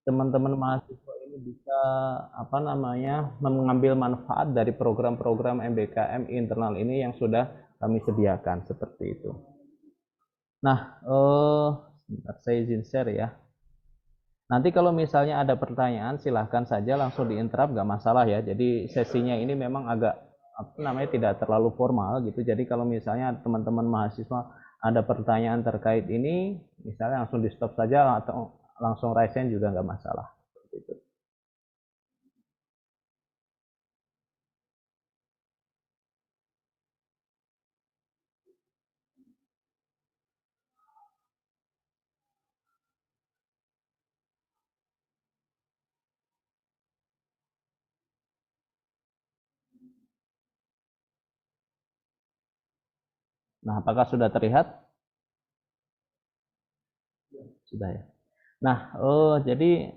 teman-teman mahasiswa ini bisa apa namanya mengambil manfaat dari program-program MBKM internal ini yang sudah kami sediakan seperti itu. Nah, sebentar saya izin share ya. Nanti kalau misalnya ada pertanyaan silahkan saja langsung diinterrupt, nggak masalah ya. Jadi sesinya ini memang agak apa namanya tidak terlalu formal gitu. Jadi kalau misalnya teman-teman mahasiswa ada pertanyaan terkait ini, misalnya langsung di stop saja atau langsung raise hand juga nggak masalah. Gitu. Nah, apakah sudah terlihat? Sudah ya. Nah, jadi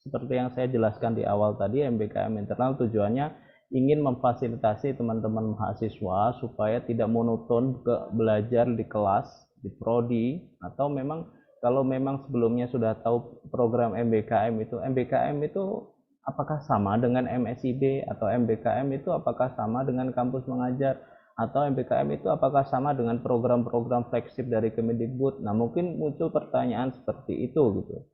seperti yang saya jelaskan di awal tadi, MBKM internal tujuannya ingin memfasilitasi teman-teman mahasiswa supaya tidak monoton ke belajar di kelas, di prodi, atau memang kalau memang sebelumnya sudah tahu program MBKM itu apakah sama dengan MSIB, atau MBKM itu apakah sama dengan kampus mengajar, atau MBKM itu apakah sama dengan program-program flagship dari Kemendikbud. Nah, mungkin muncul pertanyaan seperti itu gitu.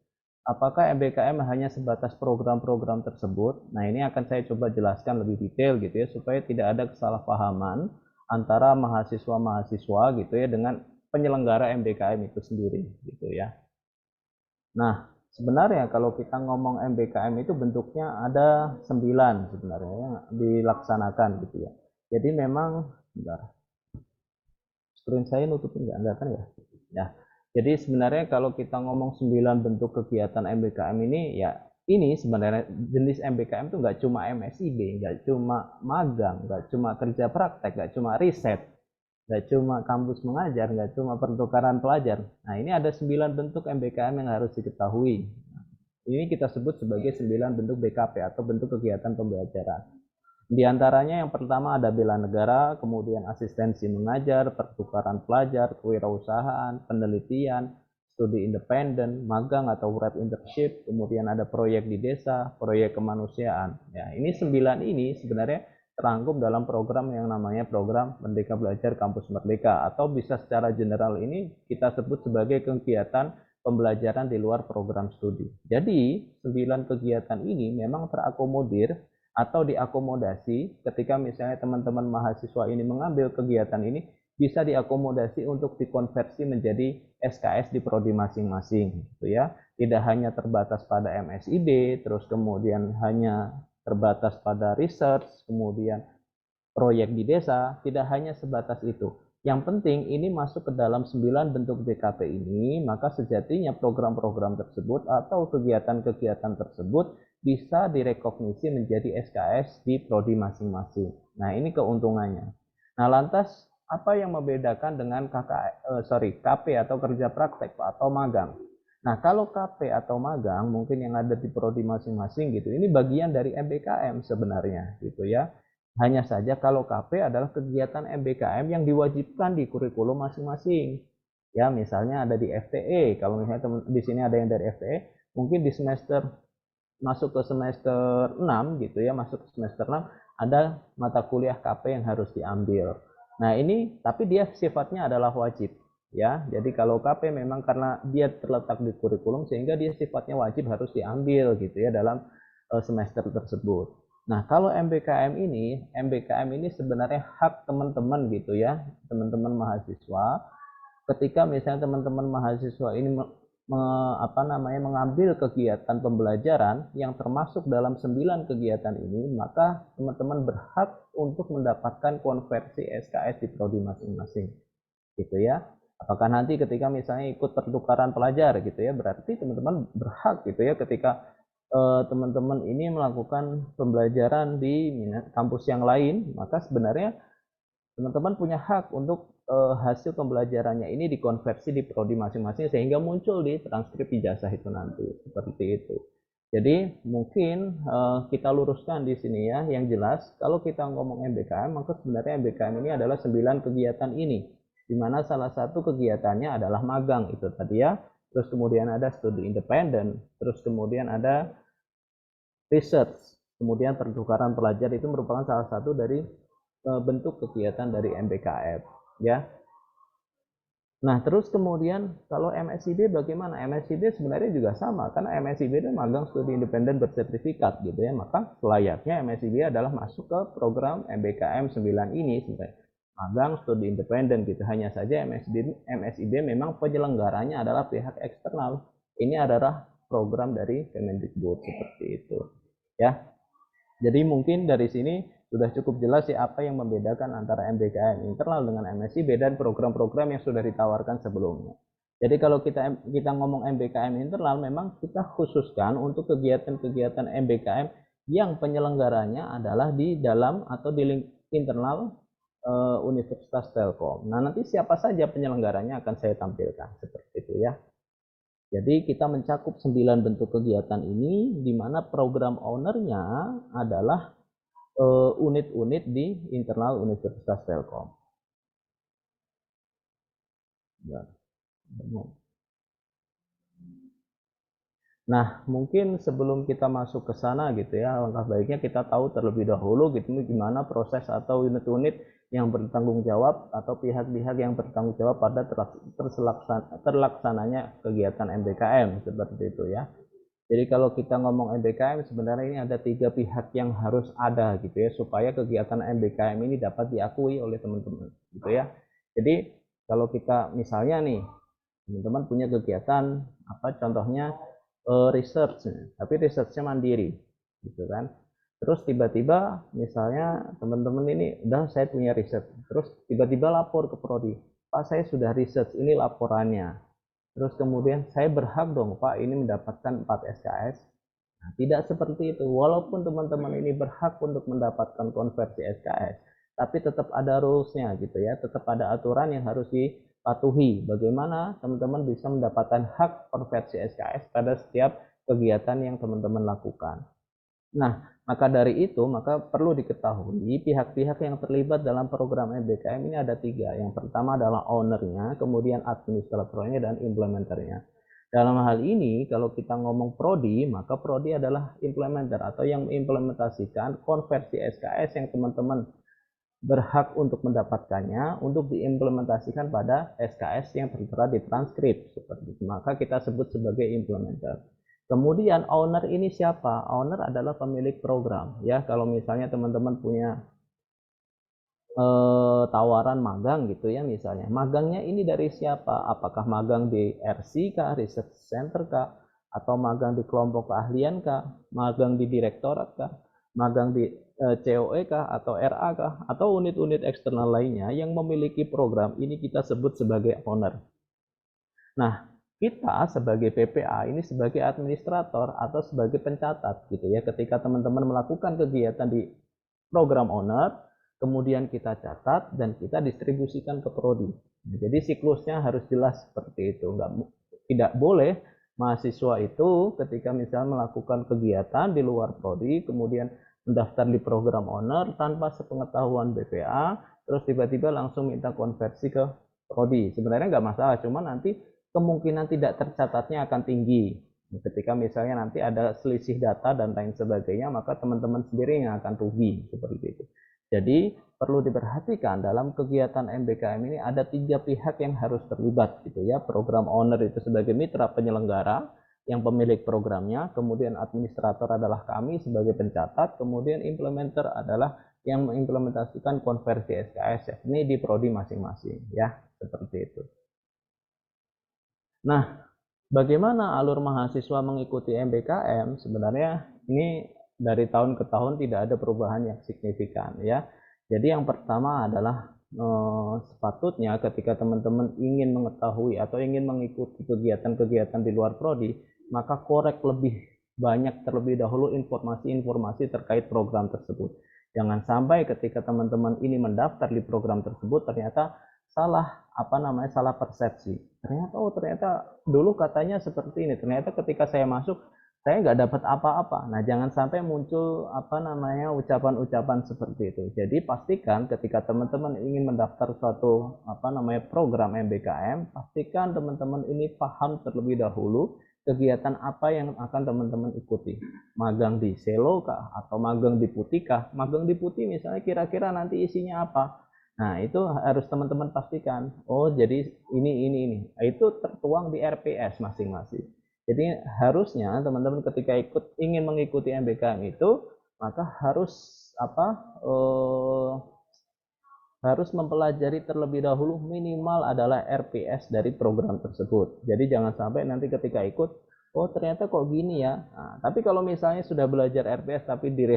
Apakah MBKM hanya sebatas program-program tersebut? Nah, ini akan saya coba jelaskan lebih detail gitu ya, supaya tidak ada kesalahpahaman antara mahasiswa-mahasiswa gitu ya dengan penyelenggara MBKM itu sendiri gitu ya. Nah, sebenarnya kalau kita ngomong MBKM itu bentuknya ada 9 sebenarnya yang dilaksanakan gitu ya. Jadi memang, bentar, screen saya nutupin nggak kan ya? Ya, jadi sebenarnya kalau kita ngomong 9 bentuk kegiatan MBKM ini, ya ini sebenarnya jenis MBKM itu nggak cuma MSIB, nggak cuma magang, nggak cuma kerja praktek, nggak cuma riset, nggak cuma kampus mengajar, nggak cuma pertukaran pelajar. Nah, ini ada 9 bentuk MBKM yang harus diketahui. Ini kita sebut sebagai 9 bentuk BKP atau bentuk kegiatan pembelajaran. Di antaranya yang pertama ada bela negara, kemudian asistensi mengajar, pertukaran pelajar, kewirausahaan, penelitian, studi independen, magang atau wrap internship, kemudian ada proyek di desa, proyek kemanusiaan. Ya, ini 9 ini sebenarnya terangkum dalam program yang namanya program Merdeka Belajar Kampus Merdeka, atau bisa secara general ini kita sebut sebagai kegiatan pembelajaran di luar program studi. Jadi, 9 kegiatan ini memang terakomodir atau diakomodasi ketika misalnya teman-teman mahasiswa ini mengambil kegiatan ini, bisa diakomodasi untuk dikonversi menjadi SKS di prodi masing-masing gitu ya. Tidak hanya terbatas pada MSIB, terus kemudian hanya terbatas pada research, kemudian proyek di desa, tidak hanya sebatas itu. Yang penting ini masuk ke dalam 9 bentuk BKP ini, maka sejatinya program-program tersebut atau kegiatan-kegiatan tersebut bisa direkognisi menjadi SKS di prodi masing-masing. Nah, ini keuntungannya. Nah, lantas apa yang membedakan dengan KP atau kerja praktek atau magang? Nah, kalau KP atau magang mungkin yang ada di prodi masing-masing gitu, ini bagian dari MBKM sebenarnya gitu ya. Hanya saja kalau KP adalah kegiatan MBKM yang diwajibkan di kurikulum masing-masing. Ya, misalnya ada di FTE. Kalau misalnya teman di sini ada yang dari FTE, mungkin di semester masuk ke semester 6 gitu ya, masuk ke semester 6 ada mata kuliah KP yang harus diambil. Nah, ini tapi dia sifatnya adalah wajib ya. Jadi kalau KP memang karena dia terletak di kurikulum sehingga dia sifatnya wajib harus diambil gitu ya dalam semester tersebut. Nah, kalau MBKM ini sebenarnya hak teman-teman gitu ya, teman-teman mahasiswa. Ketika misalnya teman-teman mahasiswa ini mengambil kegiatan pembelajaran yang termasuk dalam 9 kegiatan ini, maka teman-teman berhak untuk mendapatkan konversi SKS di prodi masing-masing gitu ya. Apakah nanti ketika misalnya ikut pertukaran pelajar gitu ya, berarti teman-teman berhak gitu ya ketika teman-teman ini melakukan pembelajaran di kampus yang lain, maka sebenarnya teman-teman punya hak untuk hasil pembelajarannya ini dikonversi di prodi masing-masing sehingga muncul di transkrip ijazah itu nanti seperti itu. Jadi mungkin kita luruskan di sini ya, yang jelas kalau kita ngomong MBKM maka sebenarnya MBKM ini adalah 9 kegiatan ini, di mana salah satu kegiatannya adalah magang itu tadi ya. terus kemudian ada studi independen, terus kemudian ada research, kemudian pertukaran pelajar. Itu merupakan salah satu dari bentuk kegiatan dari MBKM, ya. Nah, terus kemudian kalau MSIB bagaimana? MSIB sebenarnya juga sama, karena MSIB itu magang studi independen bersertifikat gitu ya. Maka selayaknya MSIB adalah masuk ke program MBKM 9 ini sebenarnya. Magang studi independen gitu. Hanya saja MSIB memang penyelenggaranya adalah pihak eksternal. Ini adalah program dari Kemendikbud seperti itu. Ya. Jadi mungkin dari sini sudah cukup jelas ya apa yang membedakan antara MBKM internal dengan MSIB dan program-program yang sudah ditawarkan sebelumnya. Jadi kalau kita ngomong MBKM internal, memang kita khususkan untuk kegiatan-kegiatan MBKM yang penyelenggaranya adalah di dalam atau di internal Universitas Telkom. Nah, nanti siapa saja penyelenggaranya akan saya tampilkan seperti itu ya. Jadi kita mencakup 9 bentuk kegiatan ini, di mana program ownernya adalah unit-unit di internal Universitas Telkom. Ya. Nah, mungkin sebelum kita masuk ke sana gitu ya, langkah baiknya kita tahu terlebih dahulu gitu gimana proses atau unit-unit yang bertanggung jawab atau pihak-pihak yang bertanggung jawab pada terlaksananya kegiatan MBKM seperti itu ya. Jadi kalau kita ngomong MBKM sebenarnya ini ada 3 pihak yang harus ada gitu ya supaya kegiatan MBKM ini dapat diakui oleh teman-teman gitu ya. Jadi kalau kita misalnya nih teman-teman punya kegiatan apa contohnya research, tapi researchnya mandiri gitu kan. Terus tiba-tiba misalnya teman-teman ini udah saya punya riset, terus tiba-tiba lapor ke prodi, Pak saya sudah research ini laporannya. Terus kemudian saya berhak dong Pak ini mendapatkan 4 SKS. Nah, tidak seperti itu. Walaupun teman-teman ini berhak untuk mendapatkan konversi SKS, tapi tetap ada rules-nya gitu ya, tetap ada aturan yang harus dipatuhi. Bagaimana teman-teman bisa mendapatkan hak konversi SKS pada setiap kegiatan yang teman-teman lakukan. Nah, maka dari itu, maka perlu diketahui pihak-pihak yang terlibat dalam program MBKM ini ada 3. Yang pertama adalah ownernya, kemudian administratornya, dan implementernya. Dalam hal ini, kalau kita ngomong prodi, maka prodi adalah implementer atau yang mengimplementasikan konversi SKS yang teman-teman berhak untuk mendapatkannya untuk diimplementasikan pada SKS yang tertera di transkrip seperti itu. Maka kita sebut sebagai implementer. Kemudian owner ini siapa? Owner adalah pemilik program ya. Kalau misalnya teman-teman punya tawaran magang gitu ya misalnya. Magangnya ini dari siapa? Apakah magang di RC kah, research center kah, atau magang di kelompok keahlian kah, magang di direktorat kah, magang di COE kah atau RA kah, atau unit-unit eksternal lainnya yang memiliki program ini kita sebut sebagai owner. Nah, kita sebagai PPA ini sebagai administrator atau sebagai pencatat gitu ya. Ketika teman-teman melakukan kegiatan di program owner, kemudian kita catat dan kita distribusikan ke prodi. Nah, jadi siklusnya harus jelas seperti itu. Tidak boleh mahasiswa itu ketika misalnya melakukan kegiatan di luar prodi, kemudian mendaftar di program owner tanpa sepengetahuan BPA, terus tiba-tiba langsung minta konversi ke prodi. Sebenarnya nggak masalah, cuma nanti kemungkinan tidak tercatatnya akan tinggi. Ketika misalnya nanti ada selisih data dan lain sebagainya, maka teman-teman sendiri yang akan rugi seperti itu. Jadi perlu diperhatikan dalam kegiatan MBKM ini ada 3 pihak yang harus terlibat gitu ya. Program owner itu sebagai mitra penyelenggara yang pemilik programnya, kemudian administrator adalah kami sebagai pencatat, kemudian implementer adalah yang mengimplementasikan konversi SKS ini di prodi masing-masing ya, seperti itu. Nah, bagaimana alur mahasiswa mengikuti MBKM? Sebenarnya ini dari tahun ke tahun tidak ada perubahan yang signifikan ya. Jadi yang pertama adalah sepatutnya ketika teman-teman ingin mengetahui atau ingin mengikuti kegiatan-kegiatan di luar prodi, maka korek lebih banyak terlebih dahulu informasi-informasi terkait program tersebut. Jangan sampai ketika teman-teman ini mendaftar di program tersebut ternyata salah persepsi. Ternyata dulu katanya seperti ini. Ternyata ketika saya masuk saya nggak dapat apa-apa. Nah, jangan sampai muncul ucapan-ucapan seperti itu. Jadi pastikan ketika teman-teman ingin mendaftar suatu program MBKM, pastikan teman-teman ini paham terlebih dahulu kegiatan apa yang akan teman-teman ikuti. Magang di Selo kah atau magang di Putih kah? Magang di Putih misalnya kira-kira nanti isinya apa? Nah, itu harus teman-teman pastikan. Oh, jadi ini. Itu tertuang di RPS masing-masing. Jadi harusnya teman-teman ketika ingin mengikuti MBKM itu, maka harus mempelajari terlebih dahulu minimal adalah RPS dari program tersebut. Jadi jangan sampai nanti ketika ikut, oh ternyata kok gini ya. Nah, tapi kalau misalnya sudah belajar RPS tapi di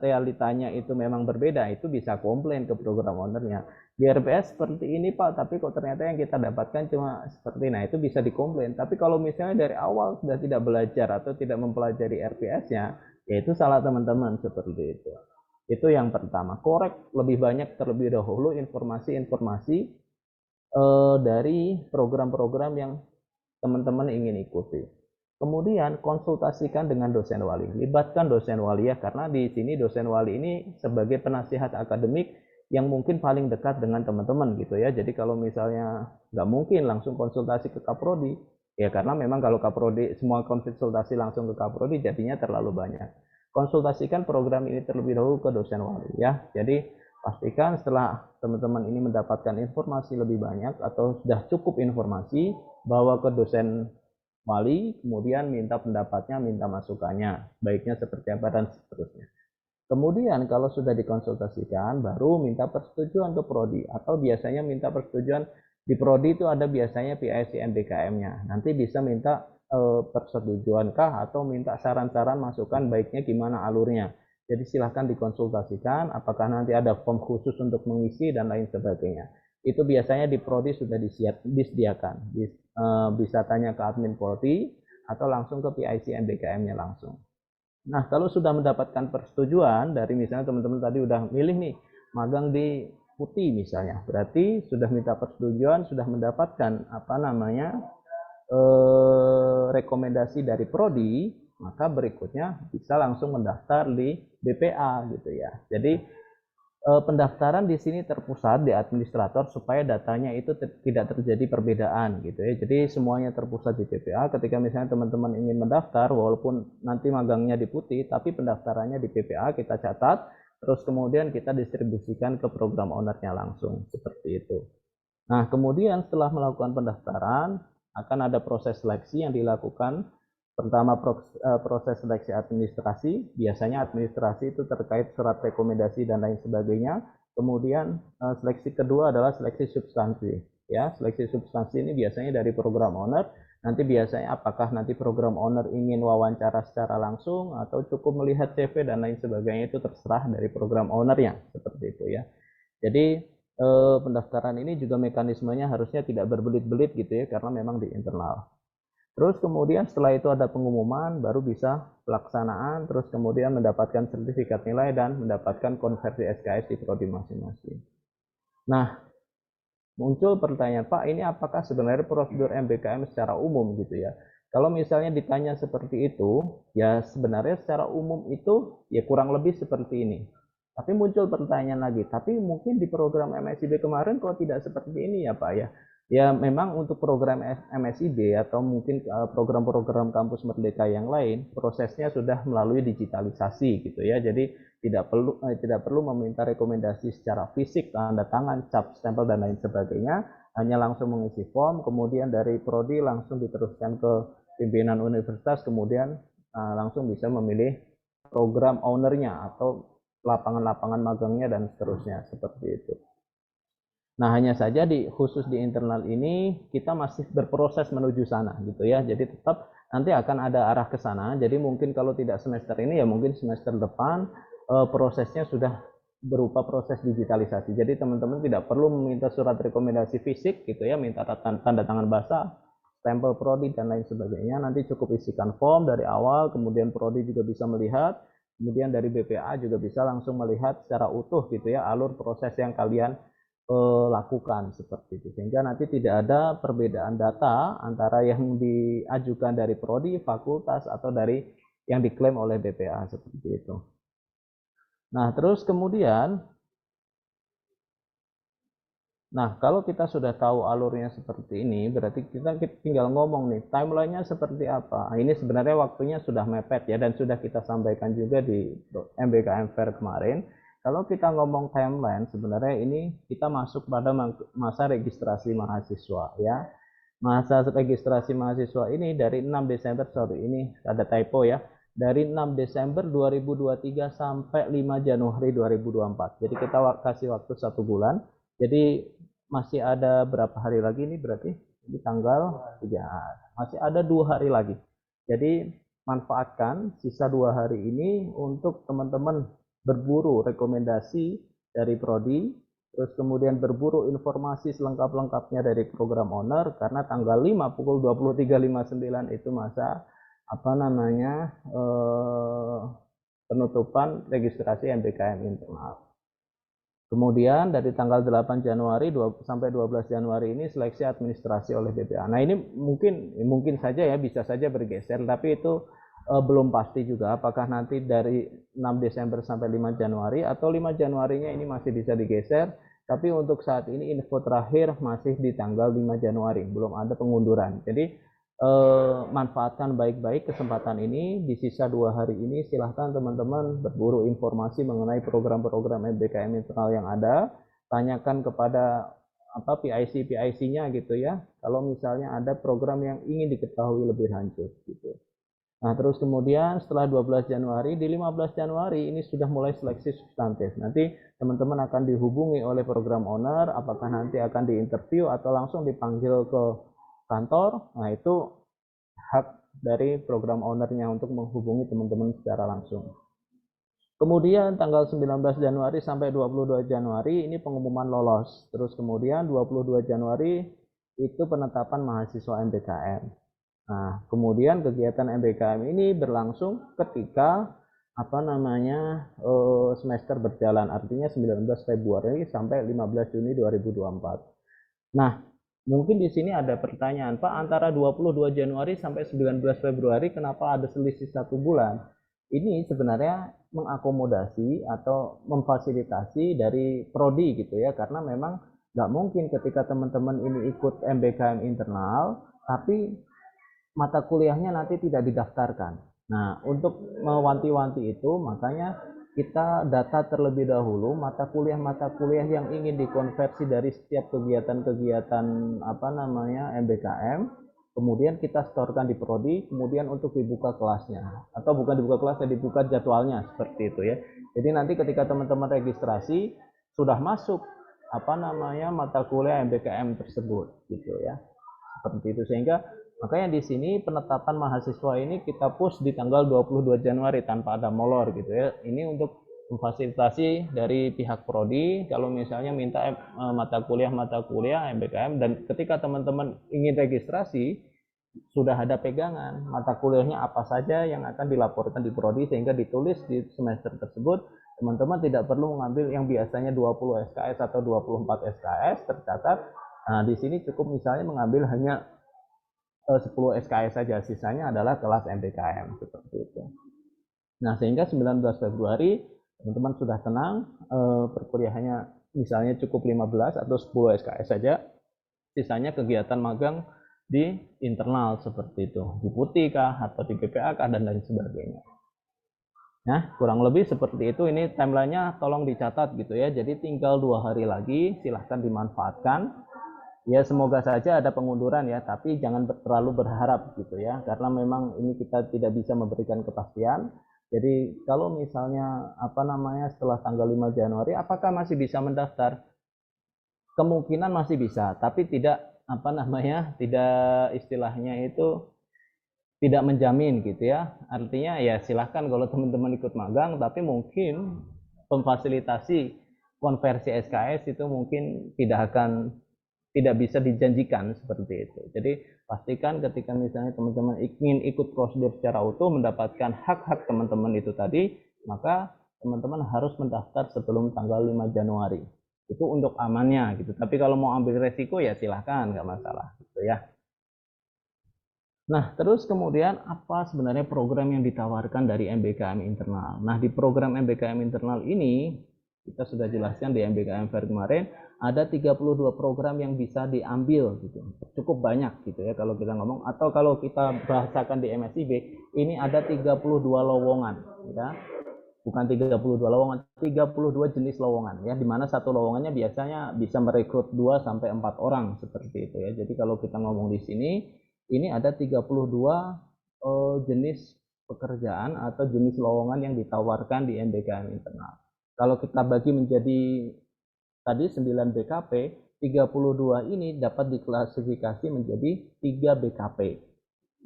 realitanya itu memang berbeda, itu bisa komplain ke program ownernya. Di RPS seperti ini Pak, tapi kok ternyata yang kita dapatkan cuma seperti ini. Nah, itu bisa dikomplain. Tapi kalau misalnya dari awal sudah tidak belajar atau tidak mempelajari RPS-nya, ya itu salah teman-teman seperti itu. Itu yang pertama, korek lebih banyak terlebih dahulu informasi-informasi dari program-program yang teman-teman ingin ikuti. Kemudian konsultasikan dengan dosen wali, libatkan dosen wali ya, karena di sini dosen wali ini sebagai penasihat akademik yang mungkin paling dekat dengan teman-teman gitu ya. Jadi kalau misalnya nggak mungkin langsung konsultasi ke Kaprodi, ya karena memang kalau Kaprodi semua konsultasi langsung ke Kaprodi jadinya terlalu banyak. Konsultasikan program ini terlebih dahulu ke dosen wali ya. Jadi pastikan setelah teman-teman ini mendapatkan informasi lebih banyak atau sudah cukup informasi, bawa ke dosen wali, kemudian minta pendapatnya, minta masukannya, baiknya seperti apa dan seterusnya. Kemudian kalau sudah dikonsultasikan, baru minta persetujuan ke prodi, atau biasanya minta persetujuan di prodi itu ada biasanya PIC MBKM-nya. Nanti bisa minta persetujuan kah atau minta saran-saran masukan baiknya gimana alurnya. Jadi silahkan dikonsultasikan apakah nanti ada form khusus untuk mengisi dan lain sebagainya. Itu biasanya di prodi sudah disediakan. Bisa tanya ke admin prodi atau langsung ke PIC MBKM-nya langsung. Nah, kalau sudah mendapatkan persetujuan dari misalnya teman-teman tadi udah milih nih magang di Putih misalnya, berarti sudah minta persetujuan, sudah mendapatkan rekomendasi dari prodi, maka berikutnya bisa langsung mendaftar di BPA gitu ya. Jadi pendaftaran di sini terpusat di administrator supaya datanya itu tidak terjadi perbedaan gitu ya. Jadi semuanya terpusat di PPA. Ketika misalnya teman-teman ingin mendaftar, walaupun nanti magangnya di Putih, tapi pendaftarannya di PPA kita catat, terus kemudian kita distribusikan ke program ownernya langsung seperti itu. Nah, kemudian setelah melakukan pendaftaran, akan ada proses seleksi yang dilakukan. Pertama, proses seleksi administrasi, biasanya administrasi itu terkait surat rekomendasi dan lain sebagainya. Kemudian seleksi kedua adalah seleksi substansi. Ya, seleksi substansi ini biasanya dari program owner. Nanti biasanya apakah nanti program owner ingin wawancara secara langsung atau cukup melihat CV dan lain sebagainya, itu terserah dari program ownernya, seperti itu ya. Jadi pendaftaran ini juga mekanismenya harusnya tidak berbelit-belit gitu ya, karena memang di internal. Terus kemudian setelah itu ada pengumuman, baru bisa pelaksanaan, terus kemudian mendapatkan sertifikat nilai dan mendapatkan konversi SKS di prodi masing-masing. Nah, muncul pertanyaan, Pak, ini apakah sebenarnya prosedur MBKM secara umum gitu ya? Kalau misalnya ditanya seperti itu, ya sebenarnya secara umum itu ya kurang lebih seperti ini. Tapi muncul pertanyaan lagi, tapi mungkin di program MSIB kemarin kok tidak seperti ini ya Pak ya? Ya memang untuk program MSIB atau mungkin program-program kampus merdeka yang lain, prosesnya sudah melalui digitalisasi gitu ya. Jadi tidak perlu meminta rekomendasi secara fisik, tanda tangan, cap, stempel dan lain sebagainya, hanya langsung mengisi form, kemudian dari prodi langsung diteruskan ke pimpinan universitas, kemudian langsung bisa memilih program ownernya atau lapangan-lapangan magangnya dan seterusnya seperti itu. Nah, hanya saja khusus di internal ini kita masih berproses menuju sana gitu ya. Jadi tetap nanti akan ada arah ke sana. Jadi mungkin kalau tidak semester ini ya mungkin semester depan prosesnya sudah berupa proses digitalisasi. Jadi teman-teman tidak perlu meminta surat rekomendasi fisik gitu ya, minta tanda tangan basah, stempel prodi dan lain sebagainya. Nanti cukup isikan form dari awal, kemudian prodi juga bisa melihat, kemudian dari BPA juga bisa langsung melihat secara utuh gitu ya alur proses yang kalian lakukan seperti itu, sehingga nanti tidak ada perbedaan data antara yang diajukan dari prodi, fakultas, atau dari yang diklaim oleh BPA seperti itu. Nah, terus kemudian, kalau kita sudah tahu alurnya seperti ini, berarti kita tinggal ngomong nih, timelinenya seperti apa. Nah, ini sebenarnya waktunya sudah mepet ya, dan sudah kita sampaikan juga di MBKM Fair kemarin. Kalau kita ngomong timeline, sebenarnya ini kita masuk pada masa registrasi mahasiswa ya. Masa registrasi mahasiswa ini dari 6 Desember, sorry ini ada typo ya, dari 6 Desember 2023 sampai 5 Januari 2024. Jadi kita kasih waktu 1 bulan. Jadi masih ada berapa hari lagi nih berarti? Di tanggal 3. Masih ada 2 hari lagi. Jadi manfaatkan sisa 2 hari ini untuk teman-teman berburu rekomendasi dari prodi, terus kemudian berburu informasi selengkap-lengkapnya dari program owner, karena tanggal 5 pukul 23.59 itu masa penutupan registrasi MBKM internal. Kemudian dari tanggal 8 Januari sampai 12 Januari ini seleksi administrasi oleh BPA. Nah, ini mungkin saja ya, bisa saja bergeser, tapi itu belum pasti juga apakah nanti dari 6 Desember sampai 5 Januari atau 5 Januarinya ini masih bisa digeser. Tapi untuk saat ini info terakhir masih di tanggal 5 Januari, belum ada pengunduran. Jadi manfaatkan baik-baik kesempatan ini. Di sisa 2 hari ini silahkan teman-teman berburu informasi mengenai program-program MBKM internal yang ada. Tanyakan kepada PIC-nya gitu ya, kalau misalnya ada program yang ingin diketahui lebih lanjut gitu. Nah, terus kemudian setelah 12 Januari, di 15 Januari ini sudah mulai seleksi substantif. Nanti teman-teman akan dihubungi oleh program owner, apakah nanti akan diinterview atau langsung dipanggil ke kantor. Nah, itu hak dari program ownernya untuk menghubungi teman-teman secara langsung. Kemudian tanggal 19 Januari sampai 22 Januari ini pengumuman lolos. Terus kemudian 22 Januari itu penetapan mahasiswa MBKM. Nah, kemudian kegiatan MBKM ini berlangsung ketika semester berjalan, artinya 19 Februari sampai 15 Juni 2024. Nah, mungkin di sini ada pertanyaan, Pak, antara 22 Januari sampai 19 Februari kenapa ada selisih 1 bulan? Ini sebenarnya mengakomodasi atau memfasilitasi dari prodi gitu ya, karena memang nggak mungkin ketika teman-teman ini ikut MBKM internal, tapi mata kuliahnya nanti tidak didaftarkan. Nah, untuk mewanti-wanti itu, makanya kita data terlebih dahulu mata kuliah yang ingin dikonversi dari setiap kegiatan-kegiatan MBKM, kemudian kita storekan di prodi, kemudian untuk dibuka kelasnya, atau bukan dibuka kelasnya, dibuka jadwalnya seperti itu ya. Jadi nanti ketika teman-teman registrasi sudah masuk mata kuliah MBKM tersebut gitu ya, seperti itu. Sehingga makanya di sini penetapan mahasiswa ini kita push di tanggal 22 Januari tanpa ada molor gitu ya. Ini untuk memfasilitasi dari pihak prodi kalau misalnya minta mata kuliah MBKM, dan ketika teman-teman ingin registrasi sudah ada pegangan mata kuliahnya apa saja yang akan dilaporkan di prodi, sehingga ditulis di semester tersebut. Teman-teman tidak perlu mengambil yang biasanya 20 SKS atau 24 SKS tercatat. Nah, di sini cukup misalnya mengambil hanya 10 SKS saja, sisanya adalah kelas MBKM seperti itu. Nah, sehingga 19 Februari teman-teman sudah tenang, perkuliahannya misalnya cukup 15 atau 10 SKS saja, sisanya kegiatan magang di internal seperti itu, di PUTI kah atau di BPA kah dan lain sebagainya. Nah, kurang lebih seperti itu. Ini timelinenya tolong dicatat gitu ya. Jadi tinggal 2 hari lagi, silahkan dimanfaatkan. Ya, semoga saja ada pengunduran ya, tapi jangan terlalu berharap gitu ya, karena memang ini kita tidak bisa memberikan kepastian. Jadi kalau misalnya setelah tanggal 5 Januari apakah masih bisa mendaftar? Kemungkinan masih bisa, tapi tidak tidak istilahnya itu tidak menjamin gitu ya. Artinya ya silahkan kalau teman-teman ikut magang, tapi mungkin memfasilitasi konversi SKS itu mungkin tidak bisa dijanjikan seperti itu. Jadi pastikan ketika misalnya teman-teman ingin ikut prosedur secara utuh, mendapatkan hak-hak teman-teman itu tadi, maka teman-teman harus mendaftar sebelum tanggal 5 Januari. Itu untuk amannya gitu. Tapi kalau mau ambil resiko ya silahkan, nggak masalah gitu ya. Nah, terus kemudian apa sebenarnya program yang ditawarkan dari MBKM internal? Nah, di program MBKM internal ini kita sudah jelaskan di MBKM Fair kemarin ada 32 program yang bisa diambil gitu. Cukup banyak gitu ya kalau kita ngomong, atau kalau kita bahasakan di MSIB ini ada 32 lowongan ya. Bukan 32 lowongan, 32 jenis lowongan ya, di mana satu lowongannya biasanya bisa merekrut 2 sampai 4 orang seperti itu ya. Jadi kalau kita ngomong di sini ini ada 32 jenis pekerjaan atau jenis lowongan yang ditawarkan di MBKM internal. Kalau kita bagi menjadi tadi 9 BKP, 32 ini dapat diklasifikasi menjadi 3 BKP.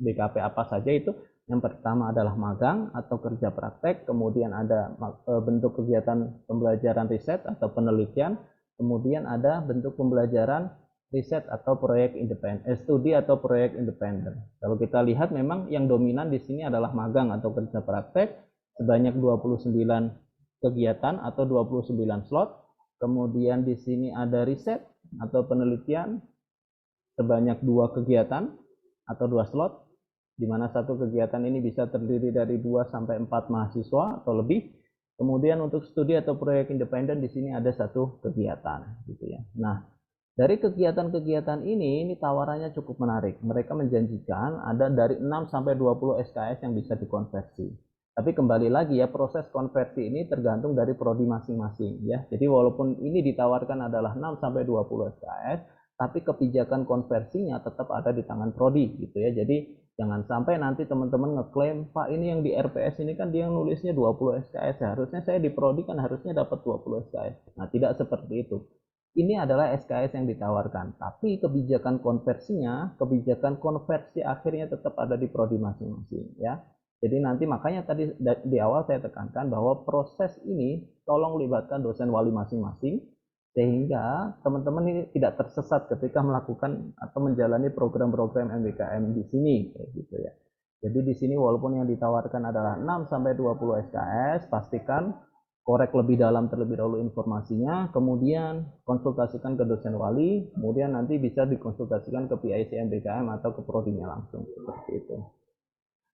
BKP apa saja itu? Yang pertama adalah magang atau kerja praktek, kemudian ada bentuk kegiatan pembelajaran riset atau penelitian, kemudian ada bentuk pembelajaran riset atau proyek independen, studi atau proyek independen. Kalau kita lihat memang yang dominan di sini adalah magang atau kerja praktek sebanyak 29 kegiatan atau 29 slot. Kemudian di sini ada riset atau penelitian sebanyak 2 kegiatan atau 2 slot, di mana satu kegiatan ini bisa terdiri dari 2 sampai 4 mahasiswa atau lebih. Kemudian untuk studi atau proyek independen di sini ada 1 kegiatan gitu ya. Nah, dari kegiatan-kegiatan ini tawarannya cukup menarik. Mereka menjanjikan ada dari 6 sampai 20 SKS yang bisa dikonversi. Tapi kembali lagi ya, proses konversi ini tergantung dari prodi masing-masing ya. Jadi walaupun ini ditawarkan adalah 6 sampai 20 SKS, tapi kebijakan konversinya tetap ada di tangan prodi gitu ya. Jadi jangan sampai nanti teman-teman ngeklaim, Pak ini yang di RPS ini kan dia yang nulisnya 20 SKS, harusnya saya di prodi kan harusnya dapat 20 SKS. Nah, tidak seperti itu. Ini adalah SKS yang ditawarkan, tapi kebijakan konversinya, kebijakan konversi akhirnya tetap ada di prodi masing-masing ya. Jadi nanti makanya tadi di awal saya tekankan bahwa proses ini tolong libatkan dosen wali masing-masing sehingga teman-teman ini tidak tersesat ketika melakukan atau menjalani program-program MBKM di sini kayak gitu ya. Jadi di sini walaupun yang ditawarkan adalah 6 sampai 20 SKS, pastikan korek lebih dalam terlebih dahulu informasinya, kemudian konsultasikan ke dosen wali, kemudian nanti bisa dikonsultasikan ke PIC MBKM atau ke prodinya langsung seperti itu.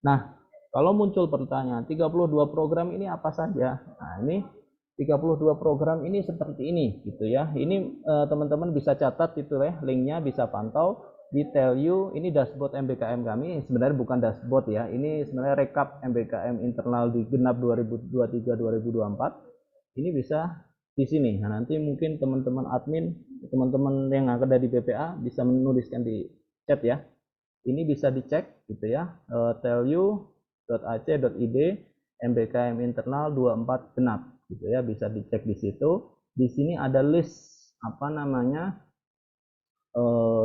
Nah, kalau muncul pertanyaan 32 program ini apa saja? Nah, ini 32 program ini seperti ini gitu ya. Ini teman-teman bisa catat itu ya, linknya bisa pantau di Tell You. Ini dashboard MBKM kami, sebenarnya bukan dashboard ya. Ini sebenarnya rekap MBKM internal di genap 2023-2024. Ini bisa di sini. Nah, nanti mungkin teman-teman admin, teman-teman yang ada di BPA bisa menuliskan di chat ya. Ini bisa dicek gitu ya. tellu.ac.id MBKM internal 24 genap gitu ya, bisa dicek di situ. Di sini ada list apa namanya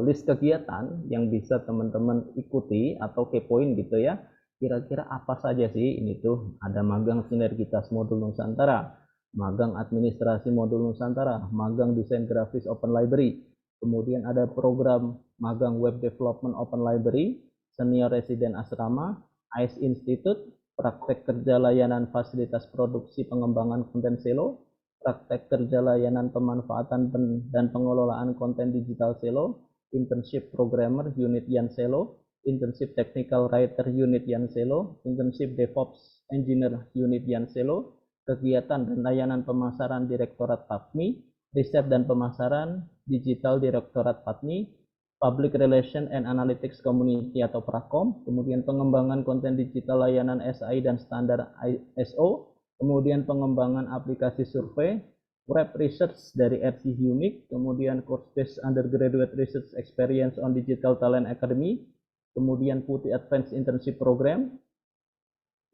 list kegiatan yang bisa teman-teman ikuti atau kepoin gitu ya. Kira-kira apa saja sih ini tuh? Ada magang sinergitas modul Nusantara, magang administrasi modul Nusantara, magang desain grafis Open Library, kemudian ada program magang web development Open Library, senior resident asrama, ICE Institute, praktek kerja layanan fasilitas produksi pengembangan konten SELO, praktek kerja layanan pemanfaatan dan pengelolaan konten digital SELO, internship programmer unit Yan SELO, internship technical writer unit Yan SELO, internship DevOps engineer unit Yan SELO, kegiatan dan layanan pemasaran Direktorat PAPMI, riset dan pemasaran digital Direktorat PAPMI, Public Relation and Analytics Community atau PRACOM, kemudian pengembangan konten digital layanan SI dan standar ISO, kemudian pengembangan aplikasi survei, web research dari RC Unique, kemudian course-based undergraduate research experience on digital talent academy, kemudian PUTI Advanced Internship Program,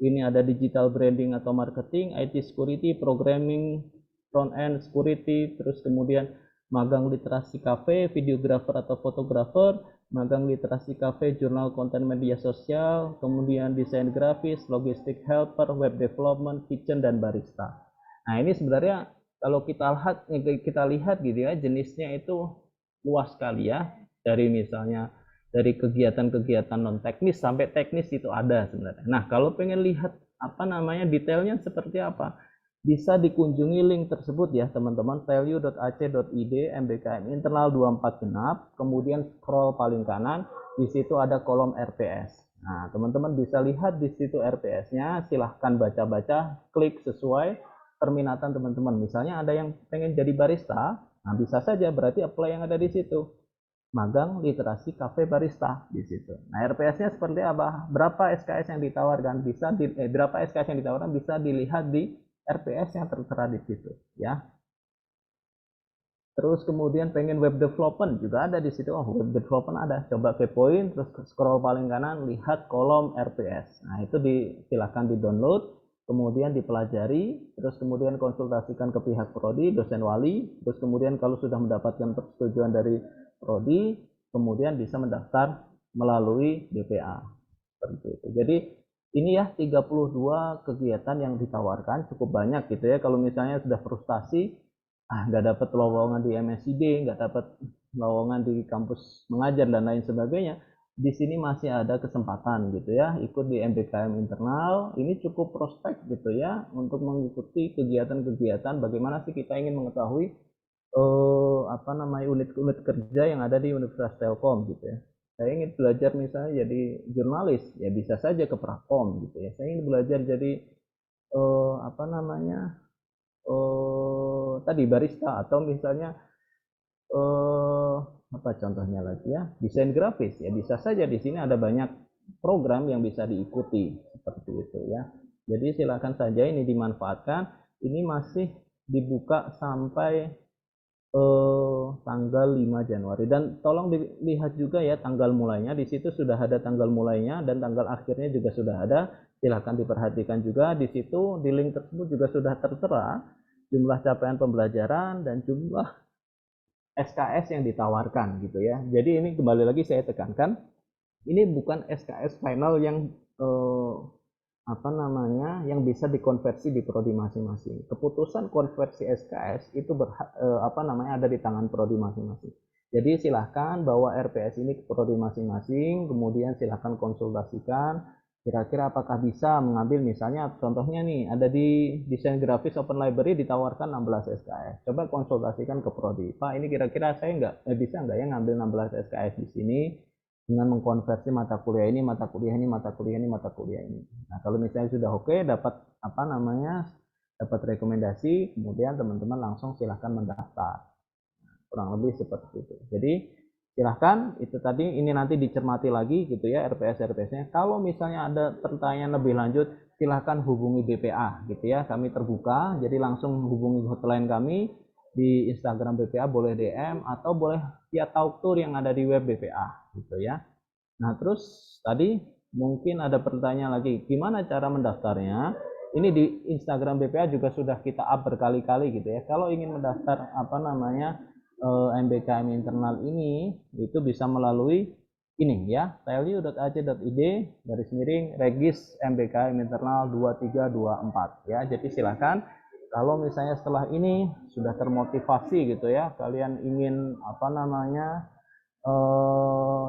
ini ada digital branding atau marketing, IT security, programming, front end security, terus kemudian magang literasi cafe, videographer atau fotografer, magang literasi cafe, jurnal konten media sosial, kemudian desain grafis, logistik helper, web development, kitchen, dan barista. Nah, ini sebenarnya kalau kita lihat gitu ya, jenisnya itu luas sekali ya, dari misalnya dari kegiatan-kegiatan non teknis sampai teknis itu ada sebenarnya. Nah, kalau pengen lihat apa namanya detailnya seperti apa, bisa dikunjungi link tersebut ya teman-teman, value.ac.id MBKM internal 24 genap, kemudian scroll paling kanan, di situ ada kolom RPS. Nah, teman-teman bisa lihat di situ RPS-nya, silahkan baca-baca, klik sesuai perminatan teman-teman. Misalnya ada yang pengen jadi barista, nah bisa saja berarti apply yang ada di situ. Magang literasi kafe barista di situ. Nah, RPS-nya seperti apa? Berapa SKS yang ditawarkan? Berapa SKS yang ditawarkan bisa dilihat di RPS yang tertera di situ, ya. Terus kemudian pengen web development juga ada di situ. Oh, web development ada. Coba kepoin, terus scroll paling kanan, lihat kolom RPS. Nah, itu silakan di-download, kemudian dipelajari, terus kemudian konsultasikan ke pihak prodi, dosen wali, terus kemudian kalau sudah mendapatkan persetujuan dari prodi, kemudian bisa mendaftar melalui BPA. Seperti itu. Jadi ini ya 32 kegiatan yang ditawarkan, cukup banyak gitu ya. Kalau misalnya sudah frustasi, nggak dapat lowongan di MSID, nggak dapat lowongan di kampus mengajar dan lain sebagainya, di sini masih ada kesempatan gitu ya, ikut di MBKM internal. Ini cukup prospek gitu ya untuk mengikuti kegiatan-kegiatan. Bagaimana sih kita ingin mengetahui unit-unit kerja yang ada di Universitas Telkom gitu ya. Saya ingin belajar misalnya jadi jurnalis, ya bisa saja ke Prakom gitu ya. Saya ingin belajar jadi tadi barista, atau misalnya apa contohnya lagi ya, desain grafis, ya bisa saja. Di sini ada banyak program yang bisa diikuti seperti itu ya. Jadi silakan saja ini dimanfaatkan. Ini masih dibuka sampai tanggal 5 Januari, dan tolong dilihat juga ya tanggal mulainya. Di situ sudah ada tanggal mulainya dan tanggal akhirnya juga sudah ada. Silahkan diperhatikan juga di situ. Di link tersebut juga sudah tertera jumlah capaian pembelajaran dan jumlah SKS yang ditawarkan gitu ya. Jadi ini kembali lagi saya tekankan, ini bukan SKS final yang yang bisa dikonversi di prodi masing-masing. Keputusan konversi SKS itu ada di tangan prodi masing-masing. Jadi silahkan bawa RPS ini ke prodi masing-masing, kemudian silahkan konsultasikan kira-kira apakah bisa mengambil, misalnya contohnya nih ada di desain grafis Open Library ditawarkan 16 SKS. Coba konsultasikan ke prodi, Pak ini kira-kira saya bisa nggak ya ngambil 16 SKS di sini dengan mengkonversi mata kuliah ini, mata kuliah ini, mata kuliah ini, mata kuliah ini. Nah, kalau misalnya sudah oke, dapat rekomendasi, kemudian teman-teman langsung silahkan mendaftar. Kurang lebih seperti itu. Jadi silahkan, itu tadi ini nanti dicermati lagi gitu ya RPS-RPS-nya. Kalau misalnya ada pertanyaan lebih lanjut, silahkan hubungi BPA gitu ya. Kami terbuka, jadi langsung hubungi hotline kami di Instagram BPA, boleh DM atau boleh via Talktour yang ada di web BPA gitu ya. Nah, terus tadi mungkin ada pertanyaan lagi, gimana cara mendaftarnya? Ini di Instagram BPA juga sudah kita up berkali-kali gitu ya. Kalau ingin mendaftar MBKM internal ini, itu bisa melalui ini ya, value.ac.id /regis MBKM internal 2324 ya. Jadi silakan, kalau misalnya setelah ini sudah termotivasi gitu ya, kalian ingin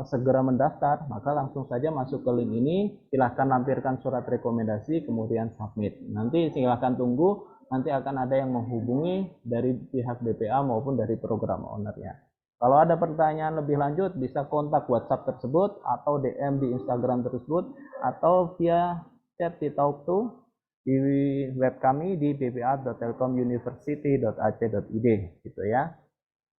segera mendaftar, maka langsung saja masuk ke link ini, silahkan lampirkan surat rekomendasi, kemudian submit. Nanti silahkan tunggu, nanti akan ada yang menghubungi dari pihak BPA maupun dari program ownernya. Kalau ada pertanyaan lebih lanjut, bisa kontak WhatsApp tersebut atau DM di Instagram tersebut atau via chat di Talk2 di web kami di bpa.telkomuniversity.ac.id gitu ya.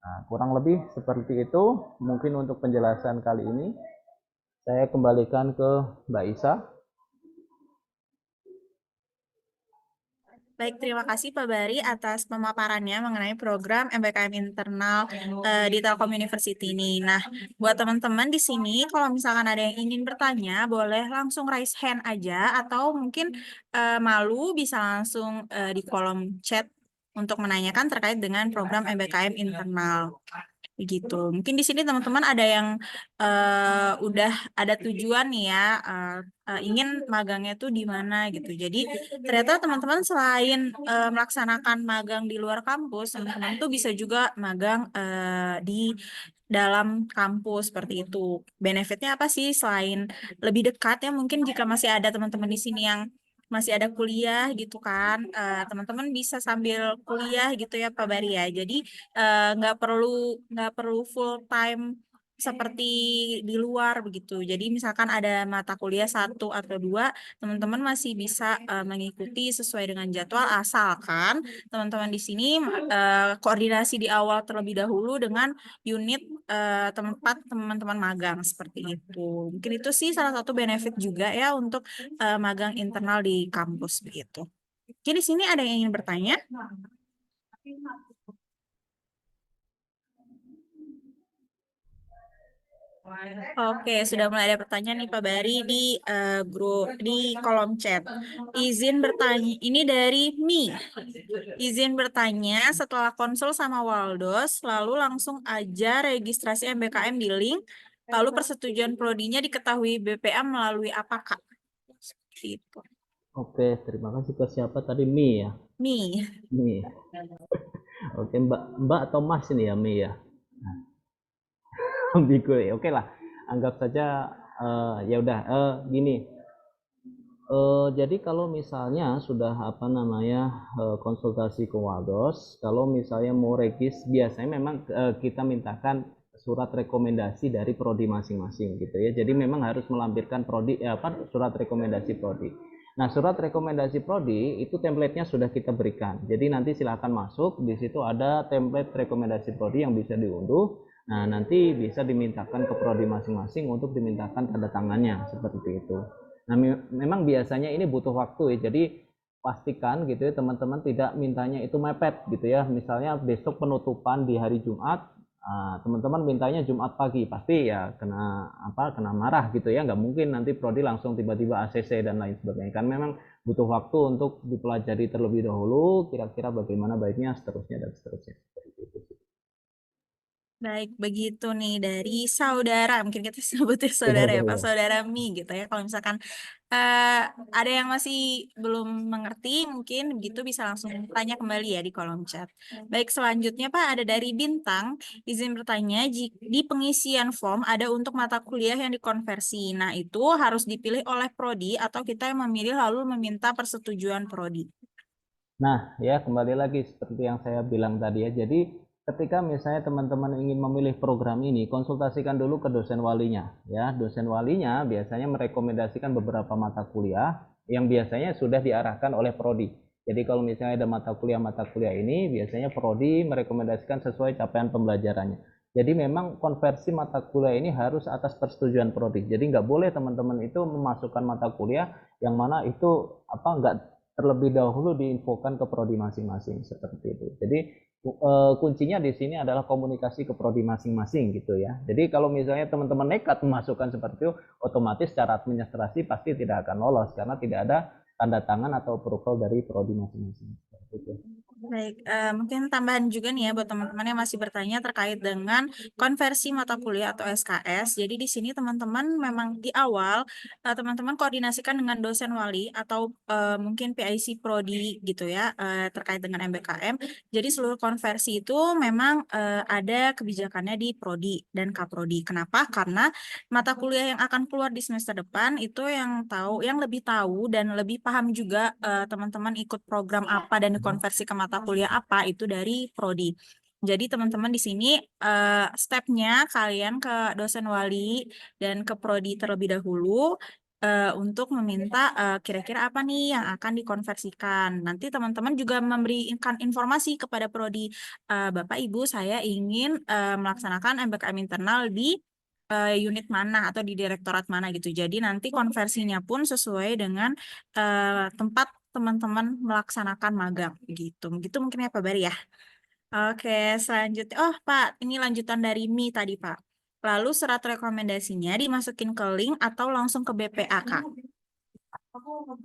Nah, kurang lebih seperti itu mungkin untuk penjelasan kali ini. Saya kembalikan ke Mbak Isa. Baik, terima kasih Pak Bari atas pemaparannya mengenai program MBKM internal di Telkom University ini. Nah, buat teman-teman di sini, kalau misalkan ada yang ingin bertanya, boleh langsung raise hand aja, atau mungkin malu bisa langsung di kolom chat untuk menanyakan terkait dengan program MBKM internal. Begitu. Mungkin di sini teman-teman ada yang udah ada tujuan nih ya, ingin magangnya tuh di mana gitu. Jadi ternyata teman-teman selain melaksanakan magang di luar kampus, teman-teman tuh bisa juga magang di dalam kampus seperti itu. Benefitnya apa sih selain lebih dekat ya? Mungkin jika masih ada teman-teman di sini yang masih ada kuliah gitu kan, teman-teman bisa sambil kuliah gitu ya Pak Bari ya. Jadi nggak perlu full time seperti di luar begitu. Jadi misalkan ada mata kuliah satu atau dua, teman-teman masih bisa mengikuti sesuai dengan jadwal asalkan teman-teman di sini koordinasi di awal terlebih dahulu dengan unit tempat teman-teman magang seperti itu. Mungkin itu sih salah satu benefit juga ya untuk magang internal di kampus begitu. Jadi di sini ada yang ingin bertanya? Oke, sudah mulai ada pertanyaan nih Pak Bari di grup di kolom chat. Izin bertanya, ini dari Mi. Izin bertanya, setelah konsul sama Waldos, lalu langsung aja registrasi MBKM di link, lalu persetujuan prodinya diketahui BPA melalui apa, Kak? Seperti itu. Oke, terima kasih ke siapa tadi, Mi ya? Mi. Mi. Oke, Mbak atau Mas ini ya, Mi ya? Ambigu ya. Oke lah, anggap saja ya udah gini. Jadi kalau misalnya sudah apa namanya konsultasi ke Waldos, kalau misalnya mau regis, biasanya memang kita mintakan surat rekomendasi dari prodi masing-masing gitu ya. Jadi memang harus melampirkan prodi surat rekomendasi prodi. Nah, surat rekomendasi prodi itu template-nya sudah kita berikan. Jadi nanti silahkan masuk, di situ ada template rekomendasi prodi yang bisa diunduh. Nah, nanti bisa dimintakan ke prodi masing-masing untuk dimintakan tanda tangannya seperti itu. Nah, memang biasanya ini butuh waktu ya. Jadi pastikan gitu ya teman-teman tidak mintanya itu mepet gitu ya. Misalnya besok penutupan di hari Jumat, teman-teman mintanya Jumat pagi, pasti ya kena marah gitu ya. Nggak mungkin nanti prodi langsung tiba-tiba ACC dan lain sebagainya. Kan memang butuh waktu untuk dipelajari terlebih dahulu kira-kira bagaimana baiknya seterusnya dan seterusnya. Seperti itu. Baik, begitu nih dari saudara, mungkin kita sebutnya Iya, saudara ya Pak, boleh. saudara Mi gitu ya. Kalau misalkan eh, ada yang masih belum mengerti, mungkin begitu bisa langsung tanya kembali ya di kolom chat. Baik, selanjutnya Pak ada dari Bintang, izin bertanya, di pengisian form ada untuk mata kuliah yang dikonversi. Nah, itu harus dipilih oleh prodi atau kita yang memilih lalu meminta persetujuan prodi. Nah, ya kembali lagi seperti yang saya bilang tadi ya. Jadi ketika misalnya teman-teman ingin memilih program ini, konsultasikan dulu ke dosen walinya. Ya, dosen walinya biasanya merekomendasikan beberapa mata kuliah yang biasanya sudah diarahkan oleh prodi. Jadi kalau misalnya ada mata kuliah ini biasanya prodi merekomendasikan sesuai capaian pembelajarannya. Jadi memang konversi mata kuliah ini harus atas persetujuan prodi. Jadi nggak boleh teman-teman itu memasukkan mata kuliah yang mana itu nggak terlebih dahulu diinfokan ke prodi masing-masing seperti itu. Jadi kuncinya di sini adalah komunikasi ke prodi masing-masing gitu ya. Jadi kalau misalnya teman-teman nekat memasukkan seperti itu, otomatis secara administrasi pasti tidak akan lolos karena tidak ada tanda tangan atau approval dari prodi masing-masing. Seperti itu. Baik, mungkin tambahan juga nih ya buat teman-teman yang masih bertanya terkait dengan konversi mata kuliah atau SKS. Jadi di sini teman-teman memang di awal teman-teman koordinasikan dengan dosen wali atau mungkin PIC Prodi gitu ya terkait dengan MBKM. Jadi seluruh konversi itu memang ada kebijakannya di Prodi dan Kaprodi. Kenapa? Karena mata kuliah yang akan keluar di semester depan itu yang lebih tahu dan lebih paham juga teman-teman ikut program apa dan dikonversi ke mata kuliah apa itu dari prodi. Jadi teman-teman di sini stepnya kalian ke dosen wali dan ke prodi terlebih dahulu untuk meminta kira-kira apa nih yang akan dikonversikan. Nanti teman-teman juga memberikan informasi kepada prodi, Bapak Ibu saya ingin melaksanakan MBKM internal di unit mana atau di direktorat mana gitu. Jadi nanti konversinya pun sesuai dengan tempat teman-teman melaksanakan magang gitu. Gitu mungkin ya Pak Bari ya. Oke, selanjutnya. Oh Pak, ini lanjutan dari Mi tadi Pak. Lalu surat rekomendasinya dimasukin ke link atau langsung ke BPA Kak?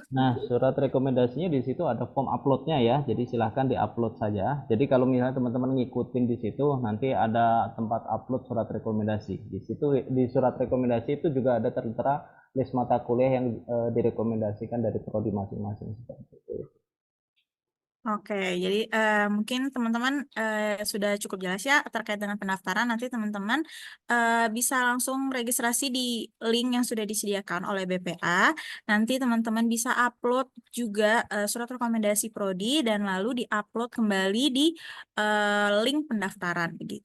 Nah, surat rekomendasinya di situ ada form uploadnya ya, jadi silahkan diupload saja. Jadi kalau misalnya teman-teman ngikutin di situ, nanti ada tempat upload surat rekomendasi. Di situ di surat rekomendasi itu juga ada tertera list mata kuliah yang direkomendasikan dari prodi masing-masing seperti itu. Oke, jadi mungkin teman-teman sudah cukup jelas ya terkait dengan pendaftaran. Nanti teman-teman bisa langsung registrasi di link yang sudah disediakan oleh BPA. Nanti teman-teman bisa upload juga surat rekomendasi prodi dan lalu diupload kembali di link pendaftaran begitu.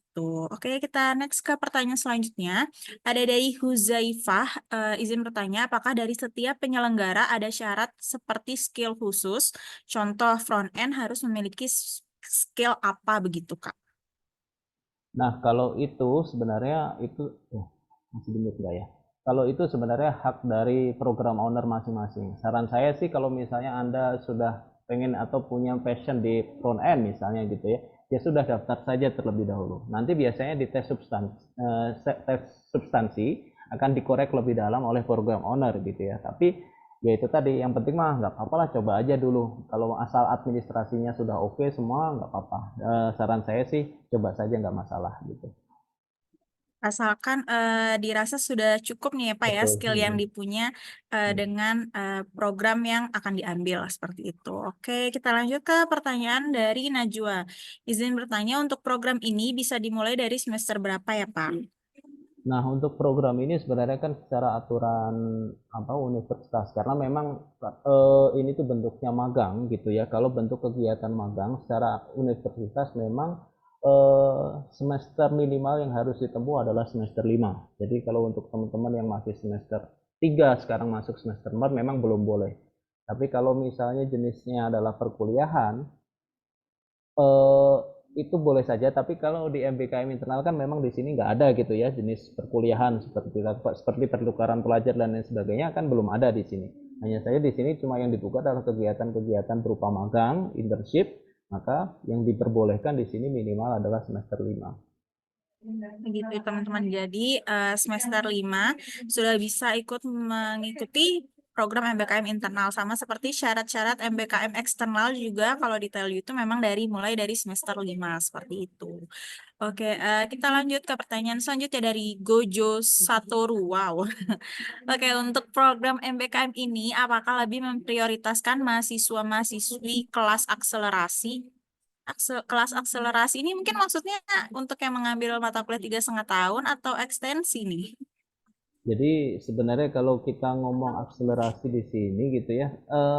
Oke, kita next ke pertanyaan selanjutnya. Ada dari Huzaifah, izin bertanya, apakah dari setiap penyelenggara ada syarat seperti skill khusus? Contoh front end harus memiliki skill apa begitu, Kak? Nah, kalau itu sebenarnya itu masih bingung nggak ya? Kalau itu sebenarnya hak dari program owner masing-masing. Saran saya sih kalau misalnya Anda sudah pengen atau punya passion di front end misalnya gitu ya, ya sudah daftar saja terlebih dahulu. Nanti biasanya di tes substansi akan dikorek lebih dalam oleh program owner gitu ya. Tapi ya itu tadi yang penting mah nggak apa-apa lah, coba aja dulu. Kalau asal administrasinya sudah oke semua nggak apa-apa. Saran saya sih coba saja nggak masalah gitu. Asalkan dirasa sudah cukup nih ya Pak ya Betul. skill yang dipunya dengan program yang akan diambil seperti itu. Oke, kita lanjut ke pertanyaan dari Najwa. Izin bertanya untuk program ini bisa dimulai dari semester berapa ya Pak? Nah, untuk program ini sebenarnya kan secara aturan apa universitas karena memang ini tuh bentuknya magang gitu ya. Kalau bentuk kegiatan magang secara universitas memang semester minimal yang harus ditempuh adalah semester 5. Jadi kalau untuk teman-teman yang masih semester 3 sekarang masuk semester 4 memang belum boleh. Tapi kalau misalnya jenisnya adalah perkuliahan, eh, itu boleh saja, tapi kalau di MBKM internal kan memang di sini nggak ada gitu ya jenis perkuliahan seperti pertukaran pelajar dan lain sebagainya kan belum ada di sini. Hanya saja di sini cuma yang dibuka adalah kegiatan-kegiatan berupa magang, internship, maka yang diperbolehkan di sini minimal adalah semester 5. Begitu teman-teman. Jadi semester 5 sudah bisa ikut mengikuti program MBKM internal sama seperti syarat-syarat MBKM eksternal juga kalau di TEL itu memang mulai dari semester 5 seperti itu. Oke, kita lanjut ke pertanyaan selanjutnya dari Gojo Satoru. Wow. Oke, untuk program MBKM ini apakah lebih memprioritaskan mahasiswa-mahasiswi kelas akselerasi kelas akselerasi ini mungkin maksudnya untuk yang mengambil mata kuliah 3,5 tahun atau ekstensi nih? Jadi sebenarnya kalau kita ngomong akselerasi di sini gitu ya,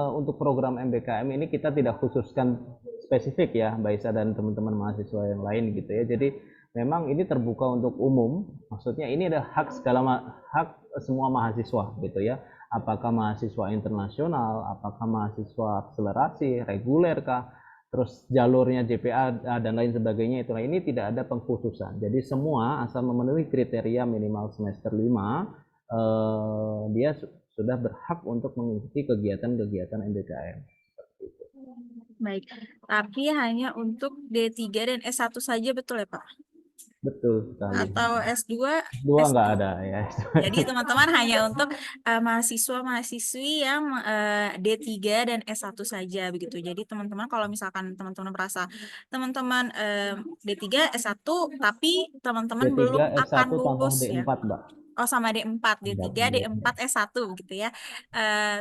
untuk program MBKM ini kita tidak khususkan spesifik ya, Mbak Isa dan teman-teman mahasiswa yang lain gitu ya. Jadi memang ini terbuka untuk umum, maksudnya ini ada hak hak semua mahasiswa gitu ya. Apakah mahasiswa internasional, apakah mahasiswa akselerasi, reguler kah, terus jalurnya JPA dan lain sebagainya, itulah ini tidak ada pengkhususan. Jadi semua asal memenuhi kriteria minimal semester 5 dia sudah berhak untuk mengikuti kegiatan-kegiatan MBKM. Baik, tapi hanya untuk D3 dan S1 saja betul ya Pak? Betul sekali. Atau S2? Dua nggak S2. ada ya. Jadi teman-teman hanya untuk mahasiswa-mahasiswi yang D3 dan S1 saja begitu. Jadi teman-teman kalau misalkan teman-teman merasa teman-teman D3 S1 tapi teman-teman belum D3 akan S1 tambah lulus ya. D4, Mbak. Oh sama D4, Enggak, D3, D4, S1 gitu ya.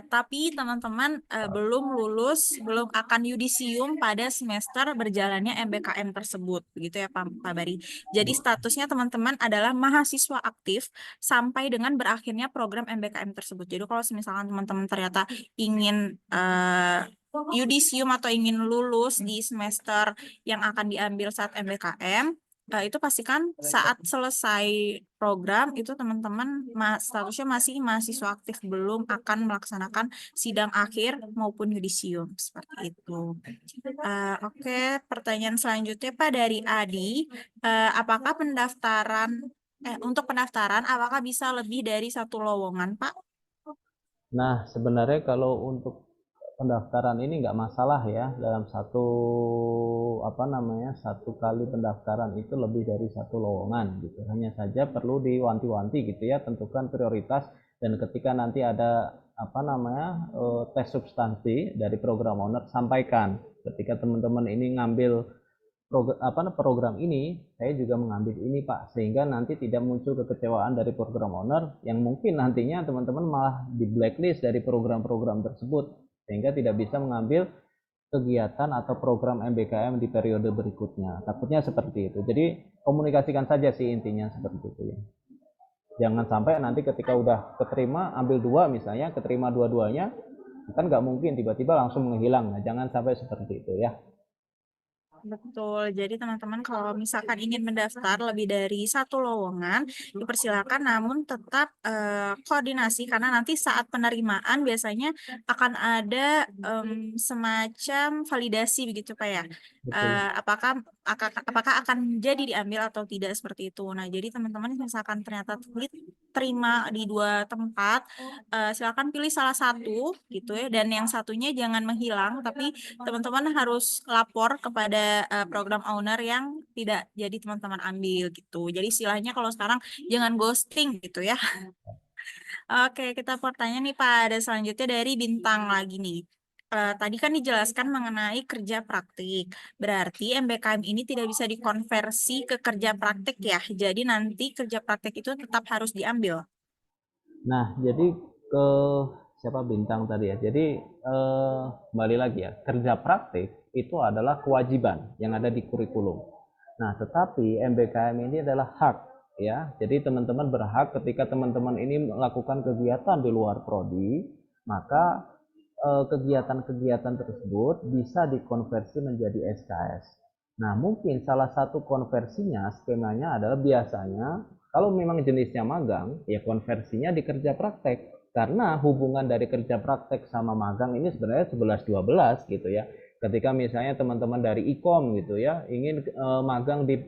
Tapi teman-teman belum lulus, belum akan yudisium pada semester berjalannya MBKM tersebut, begitu ya Pak Bari. Jadi statusnya teman-teman adalah mahasiswa aktif sampai dengan berakhirnya program MBKM tersebut. Jadi kalau misalkan teman-teman ternyata ingin yudisium atau ingin lulus di semester yang akan diambil saat MBKM, itu pastikan saat selesai program itu teman-teman statusnya masih mahasiswa aktif belum akan melaksanakan sidang akhir maupun yudisium seperti itu. Oke, pertanyaan selanjutnya Pak dari Adi, apakah untuk pendaftaran apakah bisa lebih dari satu lowongan Pak? Nah, sebenarnya kalau untuk pendaftaran ini nggak masalah ya dalam satu apa namanya satu kali pendaftaran itu lebih dari satu lowongan gitu. Hanya saja perlu diwanti-wanti gitu ya, tentukan prioritas dan ketika nanti ada apa namanya tes substansi dari program owner sampaikan ketika teman-teman ini ngambil program ini, saya juga mengambil ini Pak, sehingga nanti tidak muncul kekecewaan dari program owner yang mungkin nantinya teman-teman malah di blacklist dari program-program tersebut, sehingga tidak bisa mengambil kegiatan atau program MBKM di periode berikutnya. Takutnya seperti itu. Jadi komunikasikan saja sih intinya seperti itu ya. Jangan sampai nanti ketika udah keterima ambil dua misalnya, keterima dua-duanya, kan nggak mungkin tiba-tiba langsung menghilang. Nah, jangan sampai seperti itu ya. Betul, jadi teman-teman kalau misalkan ingin mendaftar lebih dari satu lowongan, dipersilakan namun tetap koordinasi karena nanti saat penerimaan biasanya akan ada semacam validasi begitu Pak ya. Betul. Apakah akan jadi diambil atau tidak seperti itu. Nah, jadi teman-teman misalkan ternyata terima di dua tempat, silakan pilih salah satu gitu ya dan yang satunya jangan menghilang tapi teman-teman harus lapor kepada program owner yang tidak jadi teman-teman ambil gitu. Jadi istilahnya kalau sekarang jangan ghosting gitu ya. Oke, kita pertanyaan nih Pak. Ada selanjutnya dari Bintang lagi nih. Tadi kan dijelaskan mengenai kerja praktik. Berarti MBKM ini tidak bisa dikonversi ke kerja praktik ya. Jadi nanti kerja praktik itu tetap harus diambil. Nah, jadi ke siapa Bintang tadi ya. Jadi kembali lagi ya, kerja praktik itu adalah kewajiban yang ada di kurikulum. Nah, tetapi MBKM ini adalah hak ya. Jadi teman-teman berhak ketika teman-teman ini melakukan kegiatan di luar prodi, maka kegiatan-kegiatan tersebut bisa dikonversi menjadi SKS. Nah, mungkin salah satu konversinya skemanya adalah biasanya kalau memang jenisnya magang, ya konversinya di kerja praktek. Karena hubungan dari kerja praktek sama magang ini sebenarnya 11-12 gitu ya. Ketika misalnya teman-teman dari Ikom gitu ya, ingin magang di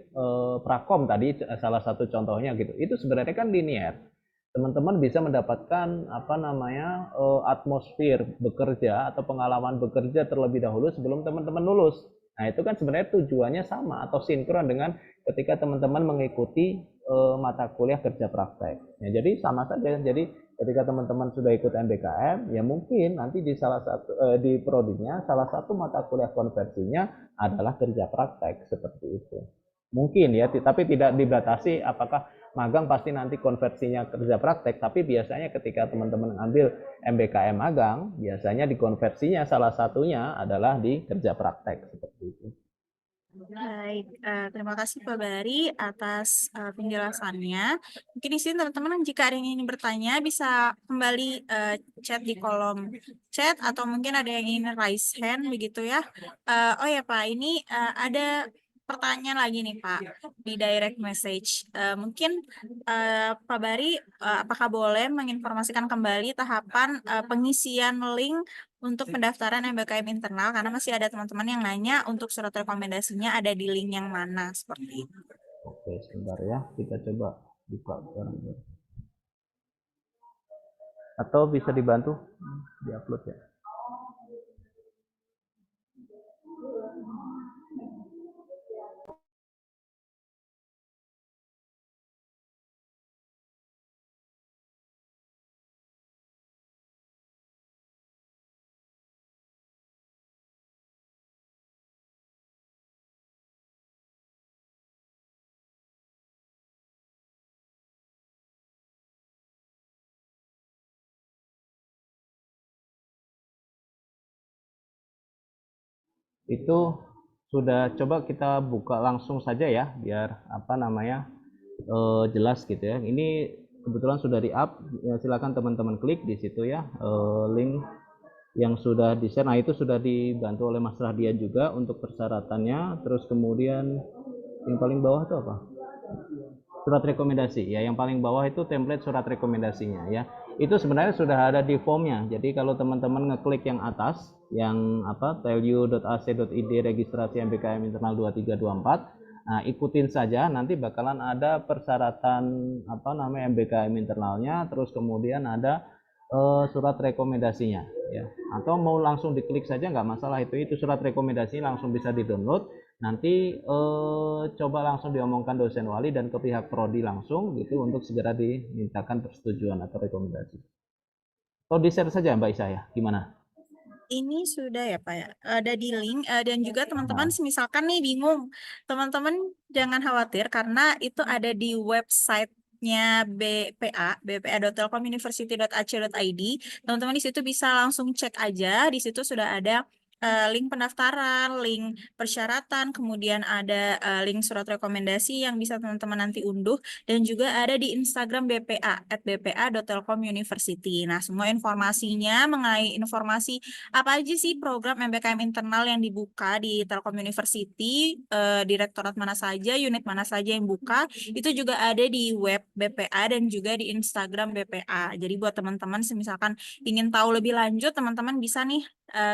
Prakom tadi salah satu contohnya gitu. Itu sebenarnya kan linear. Teman-teman bisa mendapatkan apa namanya atmosfer bekerja atau pengalaman bekerja terlebih dahulu sebelum teman-teman lulus. Nah, itu kan sebenarnya tujuannya sama atau sinkron dengan ketika teman-teman mengikuti mata kuliah kerja praktek. Ya, jadi sama saja. Jadi ketika teman-teman sudah ikut MBKM, ya mungkin nanti di salah satu di prodinya salah satu mata kuliah konversinya adalah kerja praktek seperti itu. Mungkin ya, tapi tidak dibatasi apakah magang pasti nanti konversinya kerja praktek, tapi biasanya ketika teman-teman ambil MBKM magang, biasanya dikonversinya salah satunya adalah di kerja praktek seperti itu. Baik, terima kasih Pak Bari atas penjelasannya. Mungkin di sini teman-teman jika ada yang ingin bertanya bisa kembali chat di kolom chat atau mungkin ada yang ingin raise hand begitu ya. Oh ya Pak, ini ada pertanyaan lagi nih Pak di direct message. Mungkin Pak Bari, apakah boleh menginformasikan kembali tahapan pengisian link untuk pendaftaran MBKM internal karena masih ada teman-teman yang nanya untuk surat rekomendasinya ada di link yang mana seperti itu. Oke, sebentar ya, kita coba buka bareng-bareng. Atau bisa dibantu diupload ya. Itu sudah coba kita buka langsung saja ya, biar apa namanya jelas gitu ya. Ini kebetulan sudah di-up, ya, silakan teman-teman klik di situ ya, link yang sudah di-share. Nah, itu sudah dibantu oleh Mas Rahdian juga untuk persyaratannya. Terus kemudian yang paling bawah itu apa? Surat rekomendasi ya, yang paling bawah itu template surat rekomendasinya ya. Itu sebenarnya sudah ada di formnya. Jadi kalau teman-teman ngeklik yang atas, yang apa, telu.ac.id registrasi MBKM internal 2324, nah ikutin saja, nanti bakalan ada persyaratan apa namanya MBKM internalnya, terus kemudian ada surat rekomendasinya ya. Atau mau langsung diklik saja nggak masalah, itu surat rekomendasi langsung bisa di-download. Nanti coba langsung diomongkan dosen wali dan ke pihak prodi langsung gitu untuk segera dimintakan persetujuan atau rekomendasi. Atau di-share saja Mbak Isa ya, gimana? Ini sudah ya Pak ya, ada di link dan juga teman-teman Nah, misalkan nih bingung, teman-teman jangan khawatir karena itu ada di websitenya BPA, bpa.telkomuniversity.ac.id. Teman-teman di situ bisa langsung cek aja, di situ sudah ada link pendaftaran, link persyaratan, kemudian ada link surat rekomendasi yang bisa teman-teman nanti unduh, dan juga ada di Instagram BPA @bpa.telkom-university. Nah, semua informasinya mengenai informasi apa aja sih program MBKM internal yang dibuka di Telkom University, direktorat mana saja, unit mana saja yang buka, itu juga ada di web BPA dan juga di Instagram BPA. Jadi buat teman-teman, misalkan ingin tahu lebih lanjut, teman-teman bisa nih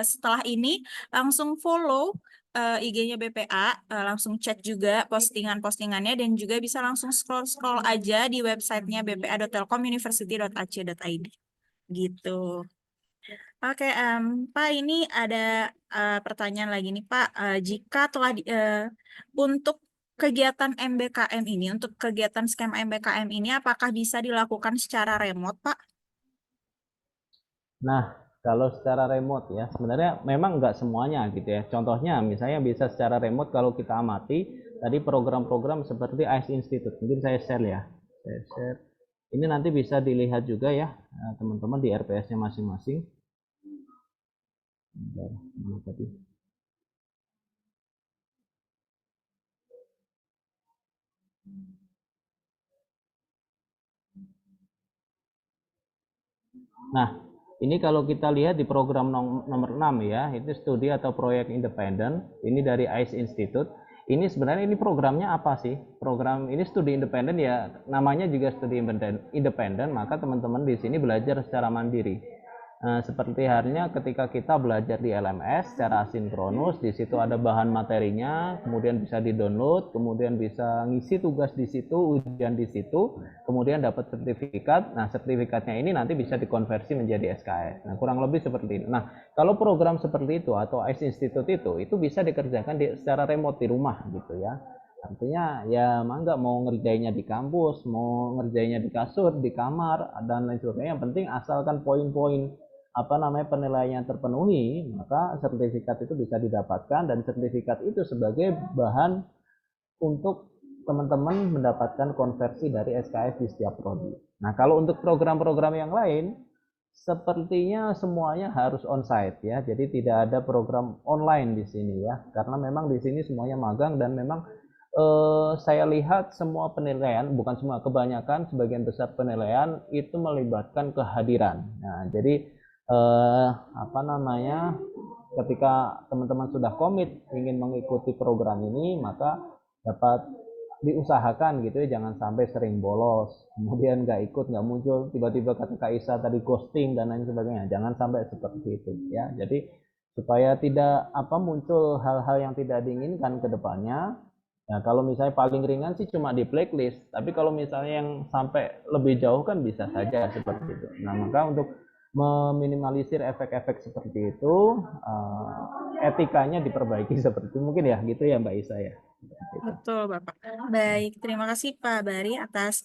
setelah ini langsung follow IG-nya BPA, langsung cek juga postingan-postingannya, dan juga bisa langsung scroll-scroll aja di websitenya bpa.telkomuniversity.ac.id gitu. Oke, Pak, ini ada pertanyaan lagi nih, Pak. Jika telah untuk kegiatan MBKM ini, untuk kegiatan skema MBKM ini, apakah bisa dilakukan secara remote, Pak? Nah, kalau secara remote ya, sebenarnya memang nggak semuanya gitu ya. Contohnya misalnya bisa secara remote kalau kita amati tadi program-program seperti ICE Institute. Mungkin saya share ya. Saya share. Ini nanti bisa dilihat juga ya teman-teman di RPS-nya masing-masing. Mana tadi? Nah, ini kalau kita lihat di program nomor 6 ya, itu studi atau proyek independen, ini dari ICE Institute. Ini sebenarnya ini programnya apa sih? Program ini studi independen ya, namanya juga studi independen, maka teman-teman di sini belajar secara mandiri. Seperti halnya ketika kita belajar di LMS secara asinkronus, di situ ada bahan materinya, kemudian bisa di-download, kemudian bisa ngisi tugas di situ, ujian di situ, kemudian dapat sertifikat. Nah, sertifikatnya ini nanti bisa dikonversi menjadi SKS. Nah, kurang lebih seperti ini. Nah, kalau program seperti itu atau ICE Institute itu bisa dikerjakan secara remote di rumah gitu ya. Artinya ya mangga mau ngerjainnya di kampus, mau ngerjainnya di kasur, di kamar, dan lain sebagainya. Yang penting asalkan poin-poin penilaian terpenuhi, maka sertifikat itu bisa didapatkan, dan sertifikat itu sebagai bahan untuk teman-teman mendapatkan konversi dari SKS di setiap prodi. Nah, kalau untuk program-program yang lain, sepertinya semuanya harus onsite ya. Jadi tidak ada program online di sini ya, karena memang di sini semuanya magang, dan memang saya lihat semua penilaian, bukan semua, kebanyakan sebagian besar penilaian itu melibatkan kehadiran. Nah, jadi ketika teman-teman sudah komit ingin mengikuti program ini, maka dapat diusahakan gitu ya, jangan sampai sering bolos, kemudian nggak ikut, nggak muncul, tiba-tiba kata Kak Isa tadi ghosting dan lain sebagainya. Jangan sampai seperti itu ya. Jadi supaya tidak muncul hal-hal yang tidak diinginkan ke depannya. Nah, kalau misalnya paling ringan sih cuma di blacklist, tapi kalau misalnya yang sampai lebih jauh kan bisa saja seperti itu. Nah, maka untuk meminimalisir efek-efek seperti itu, etikanya diperbaiki seperti itu. Mungkin ya gitu ya Mbak Isa ya. Betul, Bapak. Baik, terima kasih Pak Bari atas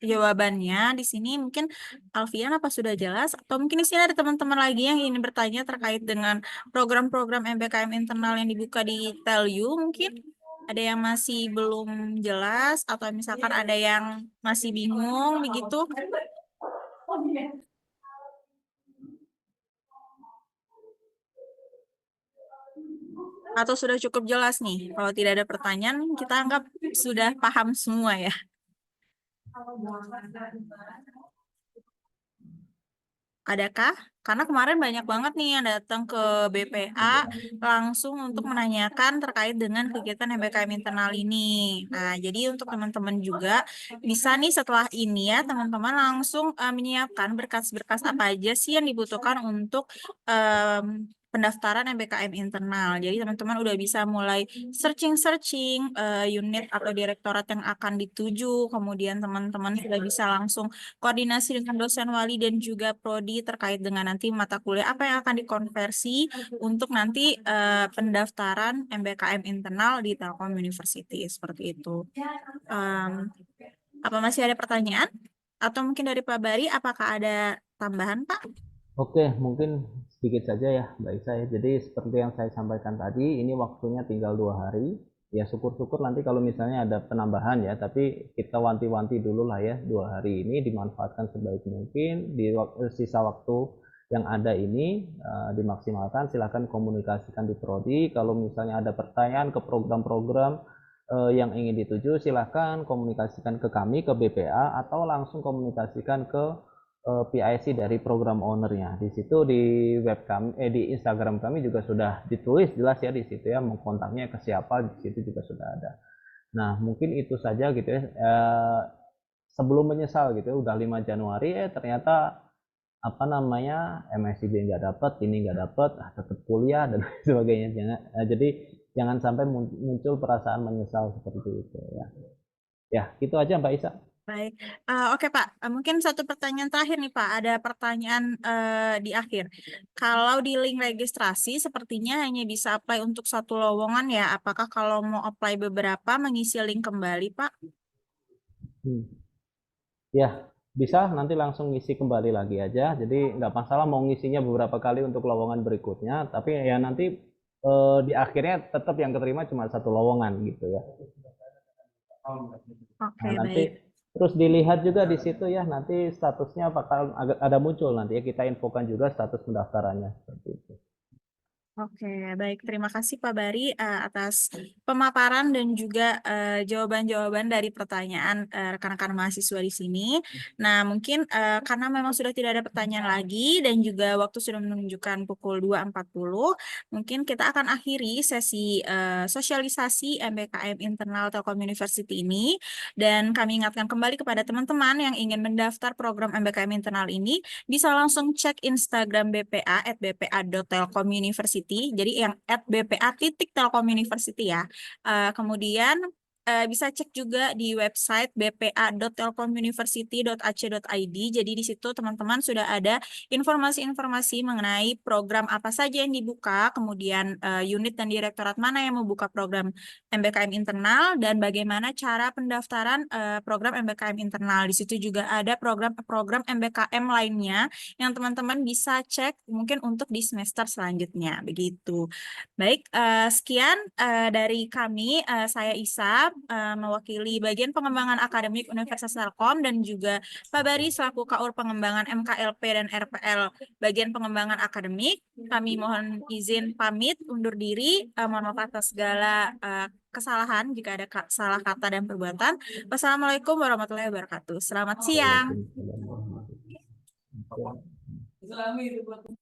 jawabannya. Di sini mungkin Alfian apa sudah jelas? Atau mungkin di sini ada teman-teman lagi yang ingin bertanya terkait dengan program-program MBKM internal yang dibuka di TELU mungkin? Ada yang masih belum jelas atau misalkan ada yang masih bingung begitu? Atau sudah cukup jelas nih? Kalau tidak ada pertanyaan, kita anggap sudah paham semua ya. Adakah? Karena kemarin banyak banget nih yang datang ke BPA langsung untuk menanyakan terkait dengan kegiatan MBKM internal ini. Nah, jadi untuk teman-teman juga bisa nih setelah ini ya, teman-teman langsung menyiapkan berkas-berkas apa aja sih yang dibutuhkan untuk pendaftaran MBKM internal. Jadi teman-teman udah bisa mulai searching-searching unit atau direktorat yang akan dituju. Kemudian teman-teman sudah bisa langsung koordinasi dengan dosen wali dan juga prodi terkait dengan nanti mata kuliah apa yang akan dikonversi untuk nanti pendaftaran MBKM internal di Telkom University seperti itu. Apa masih ada pertanyaan? Atau mungkin dari Pak Bari, apakah ada tambahan, Pak? Oke, mungkin sedikit saja ya Mbak Isa ya. Jadi seperti yang saya sampaikan tadi, ini waktunya tinggal 2 hari. Ya syukur-syukur nanti kalau misalnya ada penambahan ya, tapi kita wanti-wanti dulu lah ya, 2 hari ini dimanfaatkan sebaik mungkin. Di sisa waktu yang ada ini dimaksimalkan. Silahkan komunikasikan di prodi. Kalau misalnya ada pertanyaan ke program-program yang ingin dituju, silahkan komunikasikan ke kami, ke BPA, atau langsung komunikasikan ke PIC dari program ownernya. Di situ di web kami, di Instagram kami juga sudah ditulis jelas ya di situ ya, mau kontaknya ke siapa, di situ juga sudah ada. Nah, mungkin itu saja gitu ya. Sebelum menyesal gitu ya, udah 5 Januari ternyata apa namanya MSIB nggak dapat, ini nggak dapat, tetap kuliah dan sebagainya. Jadi jangan sampai muncul perasaan menyesal seperti itu ya. Ya, itu aja Mbak Isa. Baik, oke Pak. Mungkin satu pertanyaan terakhir nih Pak. Ada pertanyaan di akhir. Kalau di link registrasi, sepertinya hanya bisa apply untuk satu lowongan ya. Apakah kalau mau apply beberapa, mengisi link kembali Pak? Ya, bisa nanti langsung ngisi kembali lagi aja. Jadi nggak masalah mau ngisinya beberapa kali untuk lowongan berikutnya. Tapi ya nanti di akhirnya tetap yang keterima cuma satu lowongan gitu ya. Oke, Nah, nanti baik. terus dilihat juga di situ ya, nanti statusnya bakal ada muncul nanti ya, kita infokan juga status pendaftarannya seperti itu. Oke, baik. Terima kasih Pak Bari atas pemaparan dan juga jawaban-jawaban dari pertanyaan rekan-rekan mahasiswa di sini. Nah, mungkin karena memang sudah tidak ada pertanyaan lagi dan juga waktu sudah menunjukkan pukul 2.40, mungkin kita akan akhiri sesi sosialisasi MBKM Internal Telkom University ini. Dan kami ingatkan kembali kepada teman-teman yang ingin mendaftar program MBKM Internal ini, bisa langsung cek Instagram BPA @bpa.telkomuniversity. Jadi yang @bpa.telkomuniversity ya. Kemudian bisa cek juga di website bpa.telkomuniversity.ac.id. Jadi di situ teman-teman sudah ada informasi-informasi mengenai program apa saja yang dibuka, kemudian unit dan direktorat mana yang membuka program MBKM internal, dan bagaimana cara pendaftaran program MBKM internal. Di situ juga ada program-program MBKM lainnya yang teman-teman bisa cek mungkin untuk di semester selanjutnya. Begitu. Baik, sekian dari kami. Saya Isa, mewakili bagian pengembangan akademik Universitas Telkom, dan juga Pak Bari selaku KUR pengembangan MKLP dan RPL bagian pengembangan akademik. Kami mohon izin pamit undur diri. Mohon maaf atas segala kesalahan jika ada salah kata dan perbuatan. Wassalamualaikum warahmatullahi wabarakatuh. Selamat siang. Waalaikumsalam warahmatullahi wabarakatuh.